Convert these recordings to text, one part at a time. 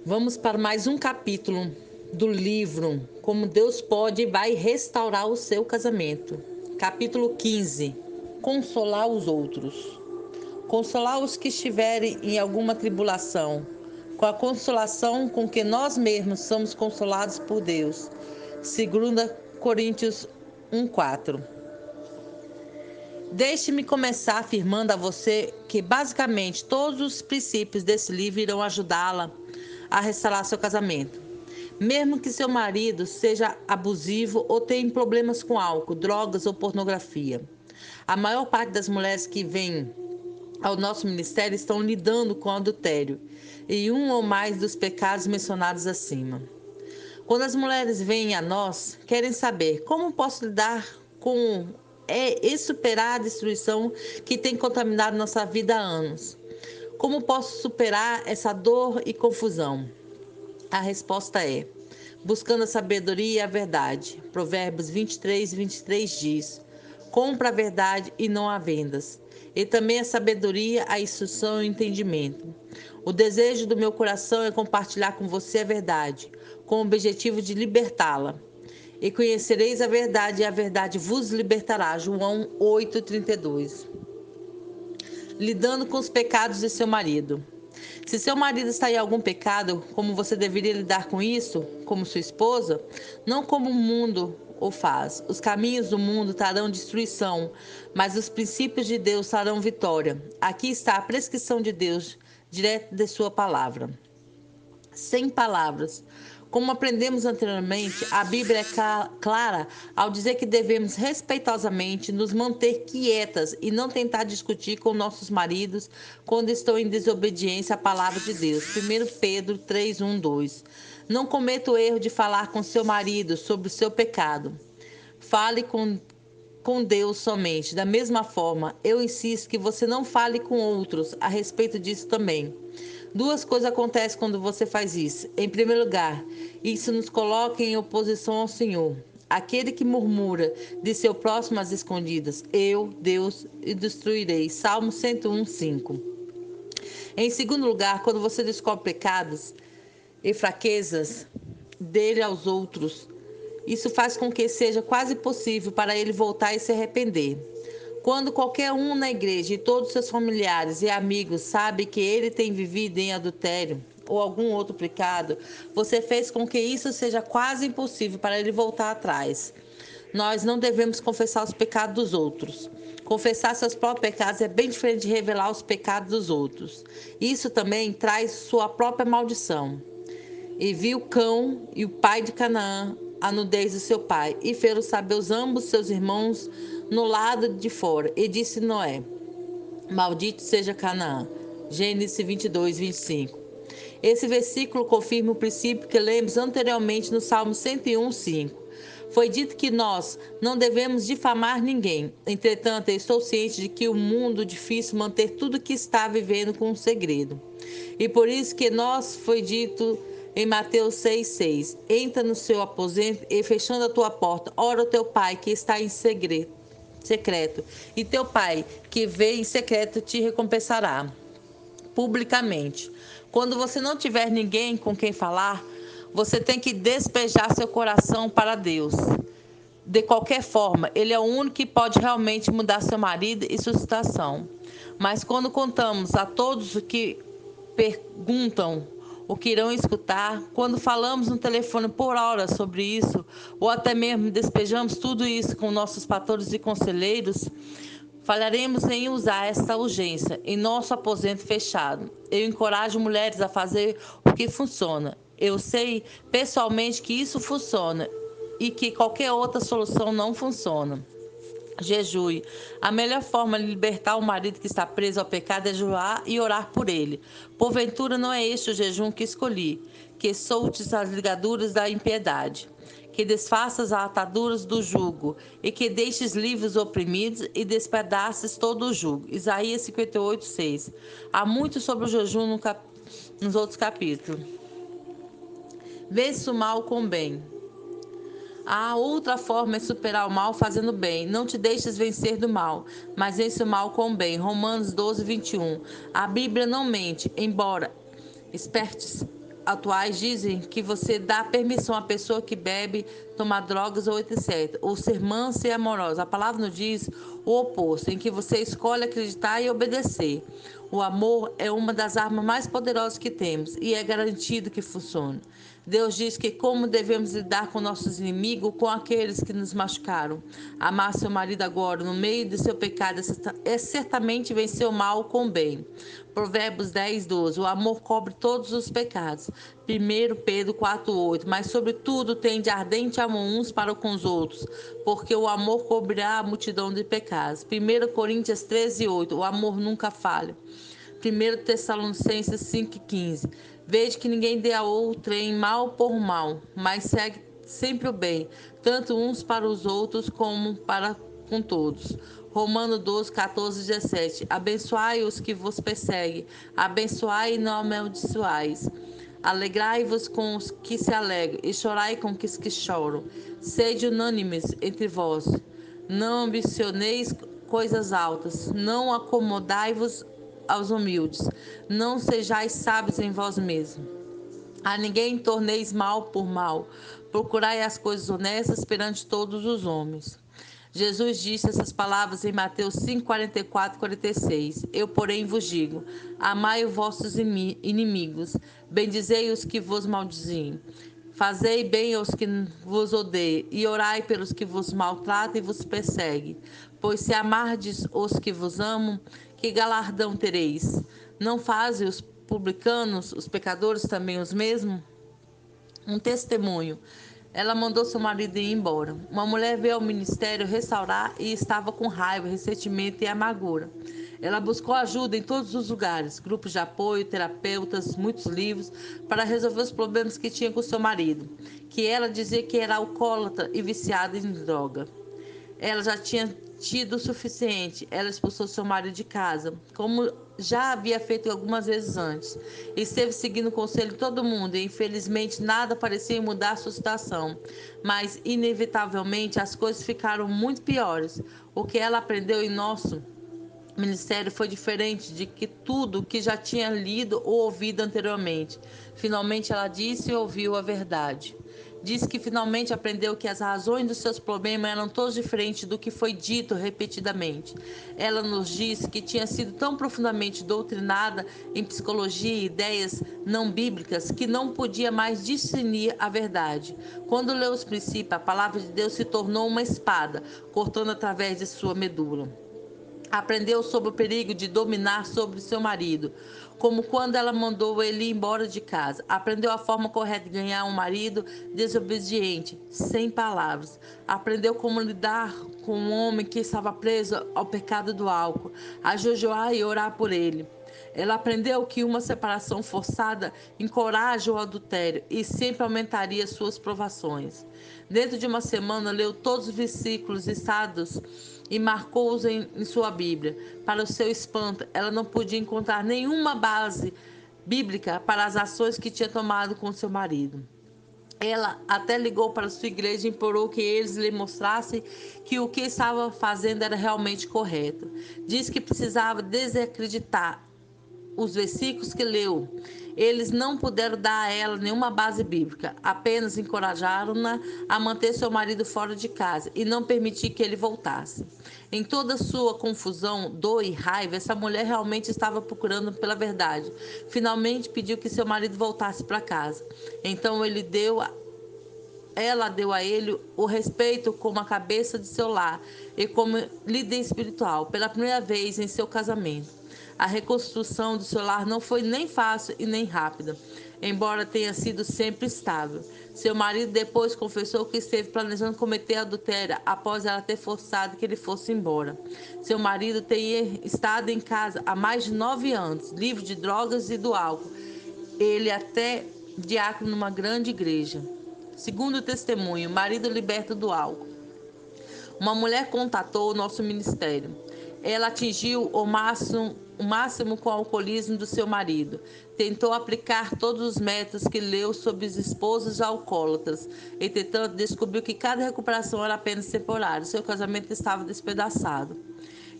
Vamos para mais um capítulo do livro Como Deus Pode e Vai Restaurar o Seu Casamento. Capítulo 15. Consolar os outros. Consolar os que estiverem em alguma tribulação, com a consolação com que nós mesmos somos consolados por Deus. 2 Coríntios 1:4. Deixe-me começar afirmando a você que basicamente todos os princípios desse livro irão ajudá-la a restaurar seu casamento. Mesmo que seu marido seja abusivo ou tenha problemas com álcool, drogas ou pornografia. A maior parte das mulheres que vêm ao nosso ministério estão lidando com adultério e um ou mais dos pecados mencionados acima. Quando as mulheres vêm a nós, querem saber como posso lidar com e superar a destruição que tem contaminado nossa vida há anos. Como posso superar essa dor e confusão? A resposta é: buscando a sabedoria e a verdade. Provérbios 23:23 diz: compra a verdade e não há vendas. E também a sabedoria, a instrução e o entendimento. O desejo do meu coração é compartilhar com você a verdade, com o objetivo de libertá-la. E conhecereis a verdade, e a verdade vos libertará. João 8:32. Lidando com os pecados de seu marido. Se seu marido está em algum pecado, como você deveria lidar com isso, como sua esposa? Não como o mundo o faz. Os caminhos do mundo trarão destruição, mas os princípios de Deus trarão vitória. Aqui está a prescrição de Deus, direto de sua palavra. Sem palavras. Como aprendemos anteriormente, a Bíblia é clara ao dizer que devemos respeitosamente nos manter quietas e não tentar discutir com nossos maridos quando estão em desobediência à palavra de Deus. 1 Pedro 3:1-2. Não cometa o erro de falar com seu marido sobre o seu pecado. Fale com Deus somente. Da mesma forma, eu insisto que você não fale com outros a respeito disso também. Duas coisas acontecem quando você faz isso. Em primeiro lugar, isso nos coloca em oposição ao Senhor. Aquele que murmura de seu próximo às escondidas, eu, Deus, o destruirei. Salmo 101:5. Em segundo lugar, quando você descobre pecados e fraquezas dele aos outros, isso faz com que seja quase impossível para ele voltar e se arrepender. Quando qualquer um na igreja e todos seus familiares e amigos sabe que ele tem vivido em adultério ou algum outro pecado, você fez com que isso seja quase impossível para ele voltar atrás. Nós não devemos confessar os pecados dos outros. Confessar seus próprios pecados é bem diferente de revelar os pecados dos outros. Isso também traz sua própria maldição. E viu Cão e o pai de Canaã a nudez do seu pai, e fez saber os ambos seus irmãos no lado de fora. E disse Noé: maldito seja Canaã. Gênesis 22:25. Esse versículo confirma o princípio que lemos anteriormente no Salmo 101:5. Foi dito que nós não devemos difamar ninguém. Entretanto, eu estou ciente de que o mundo é difícil manter tudo que está vivendo com um segredo. E por isso que nós foi dito em Mateus 6:6, entra no seu aposento e fechando a tua porta, ora o teu pai que está em secreto, e teu pai que vê em secreto te recompensará publicamente. Quando você não tiver ninguém com quem falar, você tem que despejar seu coração para Deus. De qualquer forma, Ele é o único que pode realmente mudar seu marido e sua situação. Mas quando contamos a todos o que perguntam o que irão escutar, quando falamos no telefone por horas sobre isso, ou até mesmo despejamos tudo isso com nossos pastores e conselheiros, falharemos em usar esta urgência em nosso aposento fechado. Eu encorajo mulheres a fazer o que funciona. Eu sei pessoalmente que isso funciona e que qualquer outra solução não funciona. Jejue. A melhor forma de libertar o marido que está preso ao pecado é jejuar e orar por ele. Porventura não é este o jejum que escolhi, que soltes as ligaduras da impiedade, que desfaças as ataduras do jugo, e que deixes livres os oprimidos e despedaces todo o jugo. Isaías 58:6. Há muito sobre o jejum nos outros capítulos. Vence o mal com o bem. Há outra forma de superar o mal fazendo bem. Não te deixes vencer do mal, mas vence o mal com o bem. Romanos 12:21. A Bíblia não mente, embora experte atuais dizem que você dá permissão à pessoa que bebe tomar drogas ou etc. Ou ser mansa e amorosa. A palavra nos diz o oposto, em que você escolhe acreditar e obedecer. O amor é uma das armas mais poderosas que temos e é garantido que funciona. Deus diz que como devemos lidar com nossos inimigos, com aqueles que nos machucaram. Amar seu marido agora, no meio de seu pecado, é certamente vencer o mal com o bem. Provérbios 10, 12. O amor cobre todos os pecados. 1 Pedro 4, 8. Mas sobretudo tende ardente amor uns para com os outros, porque o amor cobrirá a multidão de pecados. 1 Coríntios 13, 8. O amor nunca falha. 1 Tessalonicenses 5,15. Veja que ninguém dê a outrem mal por mal, mas segue sempre o bem, tanto uns para os outros como para com todos. Romanos 12, 14, 17. Abençoai os que vos perseguem, abençoai e não amaldiçoais. Alegrai-vos com os que se alegram, e chorai com os que choram. Sede unânimes entre vós. Não ambicioneis coisas altas, não acomodai-vos aos humildes, não sejais sábios em vós mesmos. A ninguém torneis mal por mal, procurai as coisas honestas perante todos os homens. Jesus disse essas palavras em Mateus 5, 44 e 46. Eu, porém, vos digo, amai os vossos inimigos, bendizei os que vos maldizem, fazei bem aos que vos odeiam, e orai pelos que vos maltratam e vos perseguem. Pois se amardes os que vos amam, que galardão tereis? Não fazem os publicanos, os pecadores também os mesmos? Um testemunho. Ela mandou seu marido ir embora. Uma mulher veio ao ministério restaurar e estava com raiva, ressentimento e amargura. Ela buscou ajuda em todos os lugares, grupos de apoio, terapeutas, muitos livros, para resolver os problemas que tinha com seu marido, que ela dizia que era alcoólatra e viciada em droga. Ela já tinha tido o suficiente. Ela expulsou seu marido de casa, como já havia feito algumas vezes antes. Esteve seguindo o conselho de todo mundo e, infelizmente, nada parecia mudar a sua situação. Mas, inevitavelmente, as coisas ficaram muito piores. O que ela aprendeu em nosso ministério foi diferente de que tudo que já tinha lido ou ouvido anteriormente. Finalmente, ela disse e ouviu a verdade. Diz que finalmente aprendeu que as razões dos seus problemas eram todas diferentes do que foi dito repetidamente. Ela nos disse que tinha sido tão profundamente doutrinada em psicologia e ideias não bíblicas que não podia mais discernir a verdade. Quando leu os princípios, a palavra de Deus se tornou uma espada, cortando através de sua medula. Aprendeu sobre o perigo de dominar sobre seu marido, como quando ela mandou ele ir embora de casa. Aprendeu a forma correta de ganhar um marido desobediente, sem palavras. Aprendeu como lidar com um homem que estava preso ao pecado do álcool, a jejuar e orar por ele. Ela aprendeu que uma separação forçada encoraja o adultério e sempre aumentaria suas provações. Dentro de uma semana, leu todos os versículos listados e marcou-os em sua Bíblia. Para o seu espanto, ela não podia encontrar nenhuma base bíblica para as ações que tinha tomado com seu marido. Ela até ligou para sua igreja e implorou que eles lhe mostrassem que o que estava fazendo era realmente correto. Diz que precisava desacreditar os versículos que leu. Eles não puderam dar a ela nenhuma base bíblica, apenas encorajaram-na a manter seu marido fora de casa e não permitir que ele voltasse. Em toda sua confusão, dor e raiva, essa mulher realmente estava procurando pela verdade. Finalmente pediu que seu marido voltasse para casa. Então ela deu a ele o respeito como a cabeça de seu lar e como líder espiritual, pela primeira vez em seu casamento. A reconstrução do seu lar não foi nem fácil e nem rápida, embora tenha sido sempre estável. Seu marido depois confessou que esteve planejando cometer adultério após ela ter forçado que ele fosse embora. Seu marido teria estado em casa há mais de 9 anos, livre de drogas e do álcool. Ele até diácono numa grande igreja. Segundo o testemunho, marido liberto do álcool. Uma mulher contatou o nosso ministério. Ela atingiu o máximo com o alcoolismo do seu marido. Tentou aplicar todos os métodos que leu sobre os esposos alcoólatras. Entretanto, descobriu que cada recuperação era apenas temporária. Seu casamento estava despedaçado.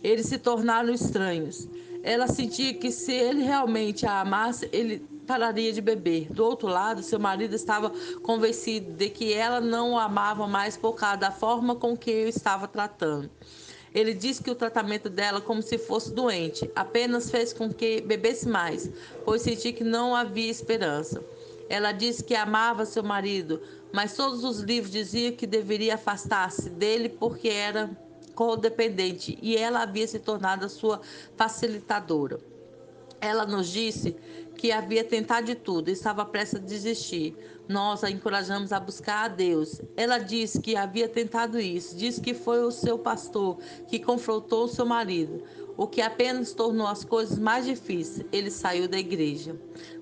Eles se tornaram estranhos. Ela sentia que se ele realmente a amasse, ele pararia de beber. Do outro lado, seu marido estava convencido de que ela não o amava mais por causa da forma com que o estava tratando. Ele disse que o tratamento dela, como se fosse doente, apenas fez com que bebesse mais, pois sentia que não havia esperança. Ela disse que amava seu marido, mas todos os livros diziam que deveria afastar-se dele porque era codependente e ela havia se tornado a sua facilitadora. Ela nos disse que havia tentado de tudo e estava prestes a desistir. Nós a encorajamos a buscar a Deus. Ela disse que havia tentado isso. Disse que foi o seu pastor que confrontou o seu marido, o que apenas tornou as coisas mais difíceis. Ele saiu da igreja.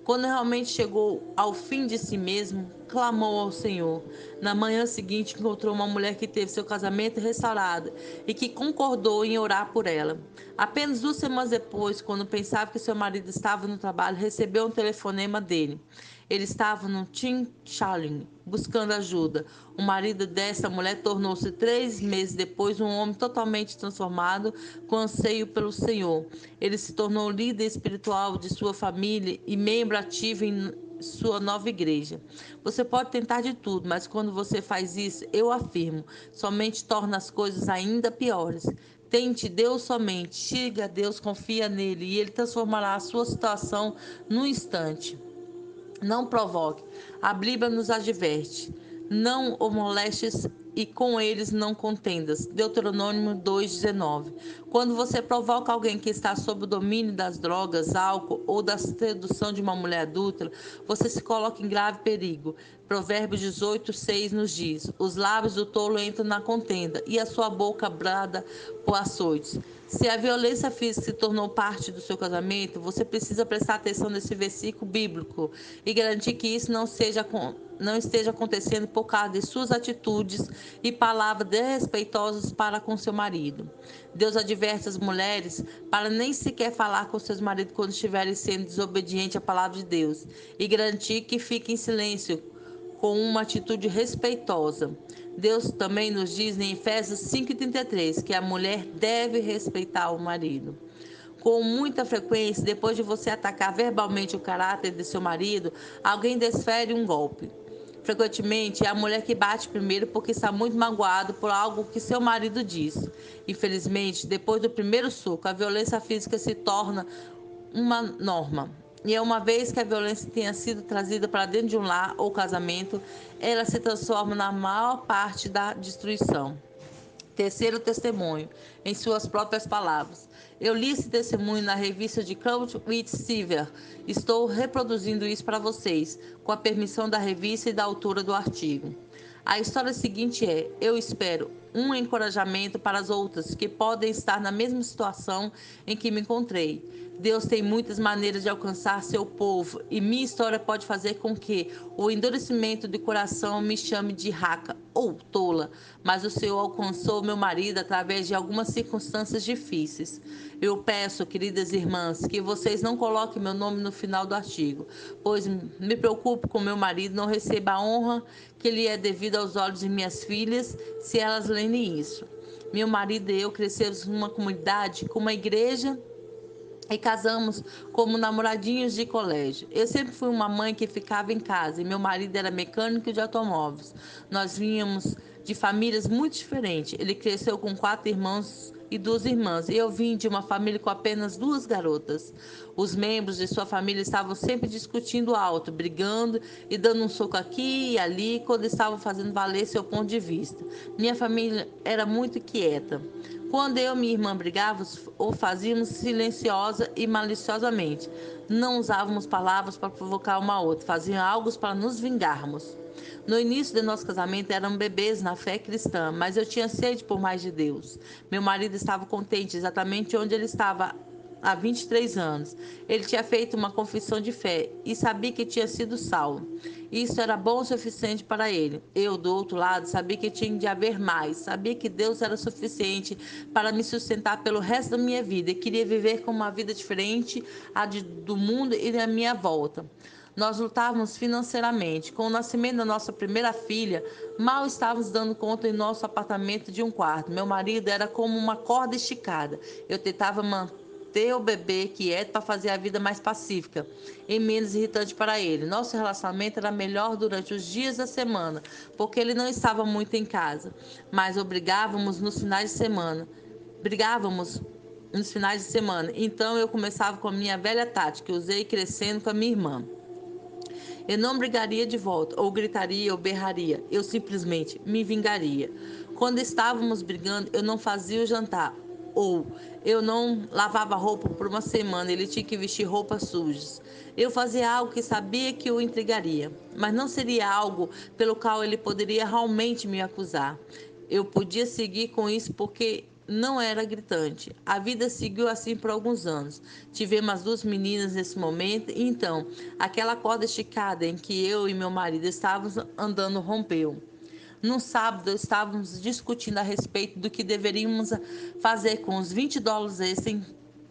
Quando realmente chegou ao fim de si mesmo, clamou ao Senhor. Na manhã seguinte, encontrou uma mulher que teve seu casamento restaurado e que concordou em orar por ela. Apenas 2 semanas depois, quando pensava que seu marido estava no trabalho, recebeu um telefonema dele. Ele estava no Tinchaling, buscando ajuda. O marido dessa mulher tornou-se 3 meses depois um homem totalmente transformado, com anseio pelo Senhor. Ele se tornou líder espiritual de sua família e membro ativo em sua nova igreja. Você pode tentar de tudo, mas quando você faz isso, eu afirmo, somente torna as coisas ainda piores. Tente Deus somente, siga a Deus, confia nele e ele transformará a sua situação num instante. Não provoque. A Bíblia nos adverte. Não o molestes e com eles não contendas. Deuteronômio 2,19. Quando você provoca alguém que está sob o domínio das drogas, álcool ou da sedução de uma mulher adulta, você se coloca em grave perigo. Provérbios 18:6 nos diz: os lábios do tolo entram na contenda e a sua boca brada por açoites. Se a violência física se tornou parte do seu casamento, você precisa prestar atenção nesse versículo bíblico e garantir que isso não esteja acontecendo por causa de suas atitudes e palavras desrespeitosas para com seu marido. Deus adverte as mulheres para nem sequer falar com seus maridos quando estiverem sendo desobedientes à palavra de Deus e garantir que fiquem em silêncio com uma atitude respeitosa. Deus também nos diz em Efésios 5,33 que a mulher deve respeitar o marido. Com muita frequência, depois de você atacar verbalmente o caráter de seu marido, alguém desfere um golpe. Frequentemente, é a mulher que bate primeiro porque está muito magoado por algo que seu marido disse. Infelizmente, depois do primeiro soco, a violência física se torna uma norma. E é uma vez que a violência tenha sido trazida para dentro de um lar ou casamento, ela se transforma na maior parte da destruição. Terceiro testemunho, em suas próprias palavras. Eu li esse testemunho na revista de Coach with Silver. Estou reproduzindo isso para vocês, com a permissão da revista e da autora do artigo. A história seguinte é: eu espero um encorajamento para as outras que podem estar na mesma situação em que me encontrei. Deus tem muitas maneiras de alcançar seu povo e minha história pode fazer com que o endurecimento de coração me chame de raca ou tola, mas o Senhor alcançou meu marido através de algumas circunstâncias difíceis. Eu peço, queridas irmãs, que vocês não coloquem meu nome no final do artigo, pois me preocupo com meu marido não receba a honra que lhe é devida aos olhos de minhas filhas se elas lerem isso. Meu marido e eu crescemos numa comunidade com uma igreja e casamos como namoradinhos de colégio. Eu sempre fui uma mãe que ficava em casa e meu marido era mecânico de automóveis. Nós vínhamos de famílias muito diferentes. Ele cresceu com 4 irmãos e 2 irmãs. E eu vim de uma família com apenas 2 garotas. Os membros de sua família estavam sempre discutindo alto, brigando e dando um soco aqui e ali quando estavam fazendo valer seu ponto de vista. Minha família era muito quieta. Quando eu e minha irmã brigávamos, o fazíamos silenciosa e maliciosamente. Não usávamos palavras para provocar uma a outra, fazíamos algo para nos vingarmos. No início do nosso casamento, éramos bebês na fé cristã, mas eu tinha sede por mais de Deus. Meu marido estava contente exatamente onde ele estava há 23 anos. Ele tinha feito uma confissão de fé e sabia que tinha sido salvo. Isso era bom o suficiente para ele. Eu, do outro lado, sabia que tinha de haver mais. Sabia que Deus era suficiente para me sustentar pelo resto da minha vida e queria viver com uma vida diferente do mundo e da minha volta. Nós lutávamos financeiramente. Com o nascimento da nossa primeira filha, mal estávamos dando conta em nosso apartamento de um quarto. Meu marido era como uma corda esticada. Eu tentava ter o bebê quieto para fazer a vida mais pacífica e menos irritante para ele. Nosso relacionamento era melhor durante os dias da semana, porque ele não estava muito em casa, mas brigávamos nos finais de semana. Então eu começava com a minha velha tática, que usei crescendo com a minha irmã. Eu não brigaria de volta, ou gritaria, ou berraria. Eu simplesmente me vingaria. Quando estávamos brigando, eu não fazia o jantar. Ou eu não lavava roupa por uma semana, ele tinha que vestir roupas sujas. Eu fazia algo que sabia que o intrigaria, mas não seria algo pelo qual ele poderia realmente me acusar. Eu podia seguir com isso porque não era gritante. A vida seguiu assim por alguns anos. Tivemos as duas meninas nesse momento, e então, aquela corda esticada em que eu e meu marido estávamos andando rompeu. No sábado, estávamos discutindo a respeito do que deveríamos fazer com os $20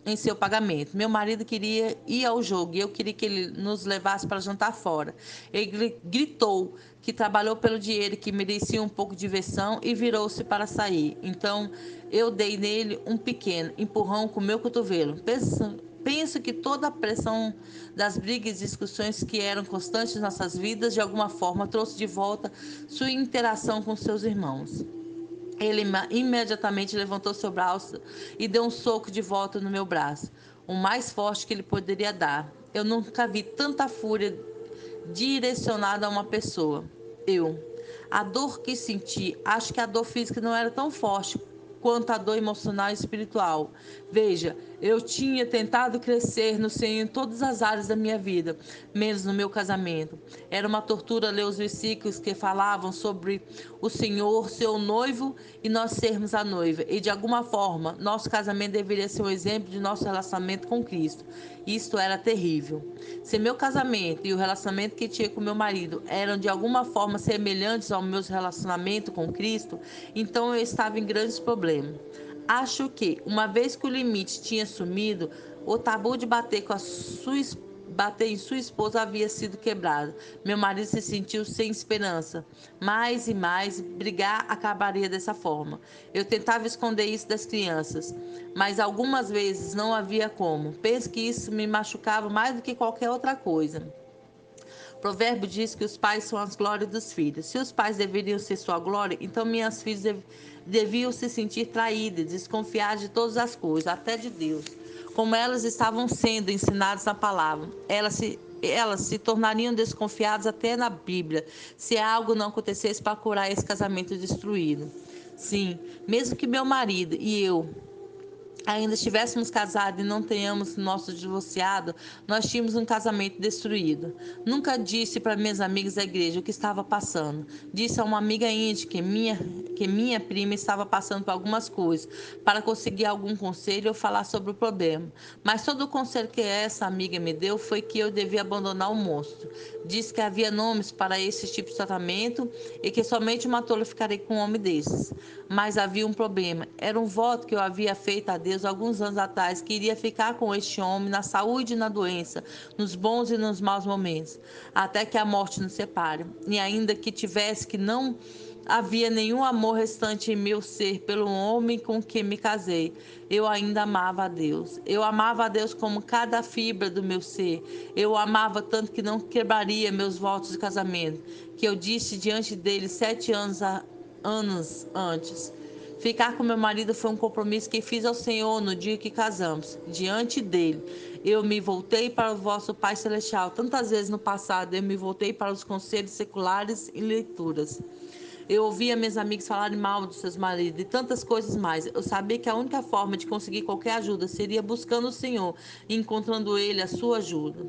em seu pagamento. Meu marido queria ir ao jogo e eu queria que ele nos levasse para jantar fora. Ele gritou que trabalhou pelo dinheiro, que merecia um pouco de diversão e virou-se para sair. Então eu dei nele um pequeno empurrão com meu cotovelo. Penso que toda a pressão das brigas e discussões que eram constantes em nossas vidas, de alguma forma, trouxe de volta sua interação com seus irmãos. Ele imediatamente levantou seu braço e deu um soco de volta no meu braço, o mais forte que ele poderia dar. Eu nunca vi tanta fúria direcionada a uma pessoa. A dor que senti, acho que a dor física não era tão forte quanto a dor emocional e espiritual. Veja, eu tinha tentado crescer no Senhor em todas as áreas da minha vida, menos no meu casamento. Era uma tortura ler os versículos que falavam sobre o Senhor ser o noivo e nós sermos a noiva. E de alguma forma, nosso casamento deveria ser um exemplo de nosso relacionamento com Cristo. Isto era terrível. Se meu casamento e o relacionamento que tinha com meu marido eram de alguma forma semelhantes ao meu relacionamento com Cristo, então eu estava em grandes problemas. Acho que, uma vez que o limite tinha sumido, o tabu de bater em sua esposa havia sido quebrado. Meu marido se sentiu sem esperança. Mais e mais, brigar acabaria dessa forma. Eu tentava esconder isso das crianças, mas algumas vezes não havia como. Penso que isso me machucava mais do que qualquer outra coisa. O provérbio diz que os pais são as glórias dos filhos. Se os pais deveriam ser sua glória, então minhas filhas deviam se sentir traídas, desconfiadas de todas as coisas, até de Deus. Como elas estavam sendo ensinadas na palavra, elas se tornariam desconfiadas até na Bíblia, se algo não acontecesse para curar esse casamento destruído. Sim, mesmo que meu marido e eu ainda estivéssemos casados e não tenhamos nosso divorciado, nós tínhamos um casamento destruído. Nunca disse para minhas amigas da igreja o que estava passando. Disse a uma amiga íntima que minha prima estava passando por algumas coisas, para conseguir algum conselho ou falar sobre o problema. Mas todo o conselho que essa amiga me deu foi que eu devia abandonar o monstro. Disse que havia nomes para esse tipo de tratamento e que somente uma tola ficaria com um homem desses. Mas havia um problema. Era um voto que eu havia feito a Deus alguns anos atrás, que iria ficar com este homem na saúde e na doença, nos bons e nos maus momentos, até que a morte nos separe. E ainda que tivesse que não havia nenhum amor restante em meu ser pelo homem com quem me casei, eu ainda amava a Deus. Eu amava a Deus como cada fibra do meu ser. Eu o amava tanto que não quebraria meus votos de casamento, que eu disse diante dele 7 anos antes. Ficar com meu marido foi um compromisso que fiz ao Senhor no dia que casamos, diante dele. Eu me voltei para o vosso Pai Celestial. Tantas vezes no passado eu me voltei para os conselhos seculares e leituras. Eu ouvia meus amigos falarem mal dos seus maridos e tantas coisas mais. Eu sabia que a única forma de conseguir qualquer ajuda seria buscando o Senhor e encontrando Ele a sua ajuda.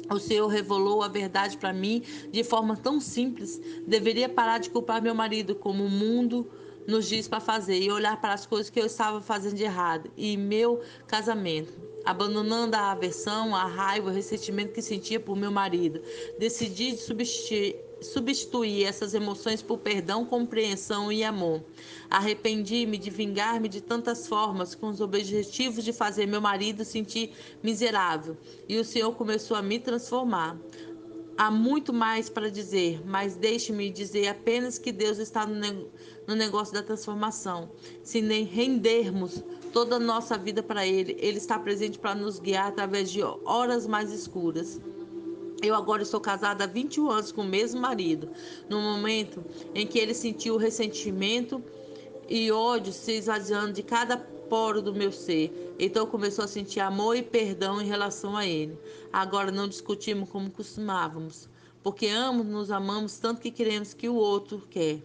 O Senhor revelou a verdade para mim de forma tão simples. Deveria parar de culpar meu marido, como o mundo nos diz para fazer, e olhar para as coisas que eu estava fazendo de errado e meu casamento, abandonando a aversão, a raiva, o ressentimento que sentia por meu marido. Decidi substituir essas emoções por perdão, compreensão e amor. Arrependi-me de vingar-me de tantas formas, com os objetivos de fazer meu marido sentir miserável, e o Senhor começou a me transformar. Há muito mais para dizer, mas deixe-me dizer apenas que Deus está no negócio da transformação. Se nem rendermos toda a nossa vida para Ele, Ele está presente para nos guiar através de horas mais escuras. Eu agora estou casada há 21 anos com o mesmo marido. No momento em que ele sentiu o ressentimento e ódio se esvaziando de cada poro do meu ser, então começou a sentir amor e perdão em relação a ele. Agora não discutimos como costumávamos, porque ambos nos amamos tanto que queremos que o outro quer.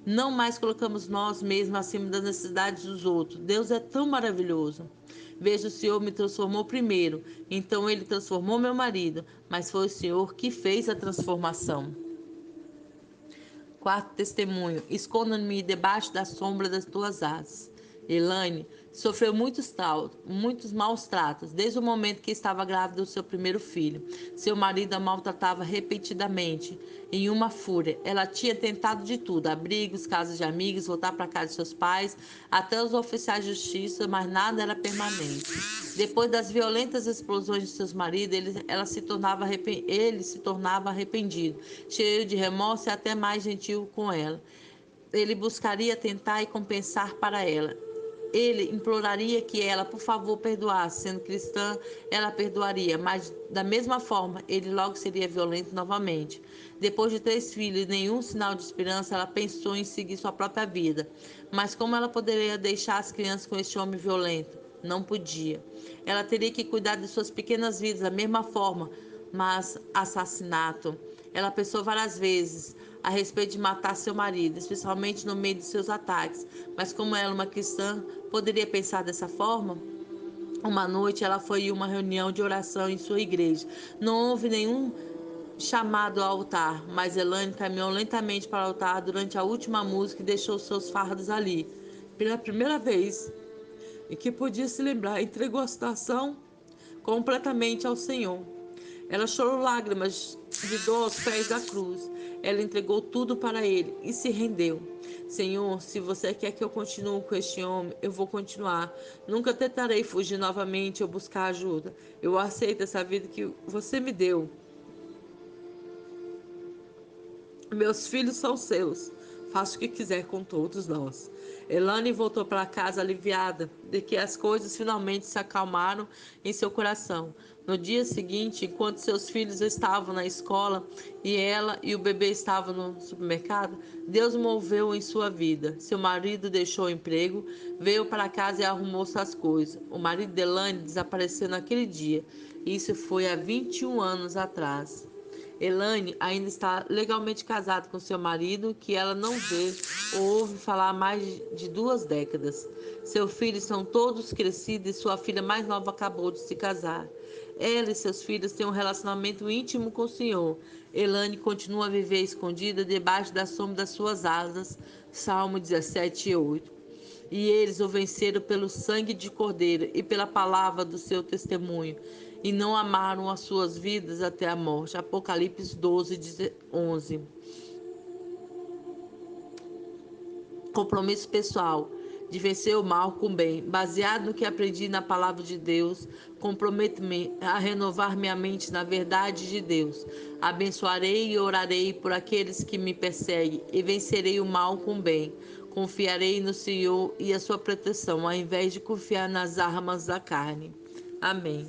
Não mais colocamos nós mesmos acima das necessidades dos outros. Deus é tão maravilhoso. Veja, o Senhor me transformou primeiro, então Ele transformou meu marido, mas foi o Senhor que fez a transformação. Quarto testemunho: esconda-me debaixo da sombra das tuas asas. Elaine sofreu muitos maus tratos desde o momento que estava grávida do seu primeiro filho. Seu marido a maltratava repetidamente. Em uma fúria, ela tinha tentado de tudo: abrigos, casas de amigos, voltar para casa de seus pais, até os oficiais de justiça, mas nada era permanente. Depois das violentas explosões de seus maridos, ele se tornava arrependido, cheio de remorso e até mais gentil com ela. Ele buscaria tentar e compensar para ela. Ele imploraria que ela, por favor, perdoasse. Sendo cristã, ela perdoaria, mas da mesma forma, ele logo seria violento novamente. Depois de 3 filhos e nenhum sinal de esperança, ela pensou em seguir sua própria vida. Mas como ela poderia deixar as crianças com este homem violento? Não podia. Ela teria que cuidar de suas pequenas vidas da mesma forma, mas assassinato. Ela pensou várias vezes a respeito de matar seu marido, especialmente no meio de seus ataques. Mas como ela, uma cristã, poderia pensar dessa forma? Uma noite ela foi em uma reunião de oração em sua igreja. Não houve nenhum chamado ao altar, mas Elaine caminhou lentamente para o altar durante a última música e deixou seus fardos ali. Pela primeira vez em que podia se lembrar, entregou a situação completamente ao Senhor. Ela chorou lágrimas de dor aos pés da cruz. Ela entregou tudo para Ele e se rendeu. Senhor, se você quer que eu continue com este homem, eu vou continuar. Nunca tentarei fugir novamente ou buscar ajuda. Eu aceito essa vida que você me deu. Meus filhos são seus. Faça o que quiser com todos nós. Elaine voltou para casa aliviada de que as coisas finalmente se acalmaram em seu coração. No dia seguinte, enquanto seus filhos estavam na escola e ela e o bebê estavam no supermercado, Deus moveu em sua vida. Seu marido deixou o emprego, veio para casa e arrumou suas coisas. O marido de Elaine desapareceu naquele dia. Isso foi há 21 anos atrás. Elaine ainda está legalmente casada com seu marido, que ela não vê ou ouve falar há mais de 2 décadas. Seus filhos são todos crescidos e sua filha mais nova acabou de se casar. Ela e seus filhos têm um relacionamento íntimo com o Senhor. Elaine continua a viver escondida debaixo da sombra das suas asas. Salmo 17:8. E eles o venceram pelo sangue de Cordeiro e pela palavra do seu testemunho, e não amaram as suas vidas até a morte. Apocalipse 12:11. Compromisso pessoal de vencer o mal com o bem. Baseado no que aprendi na palavra de Deus, comprometo-me a renovar minha mente na verdade de Deus. Abençoarei e orarei por aqueles que me perseguem e vencerei o mal com o bem. Confiarei no Senhor e a sua proteção, ao invés de confiar nas armas da carne. Amém.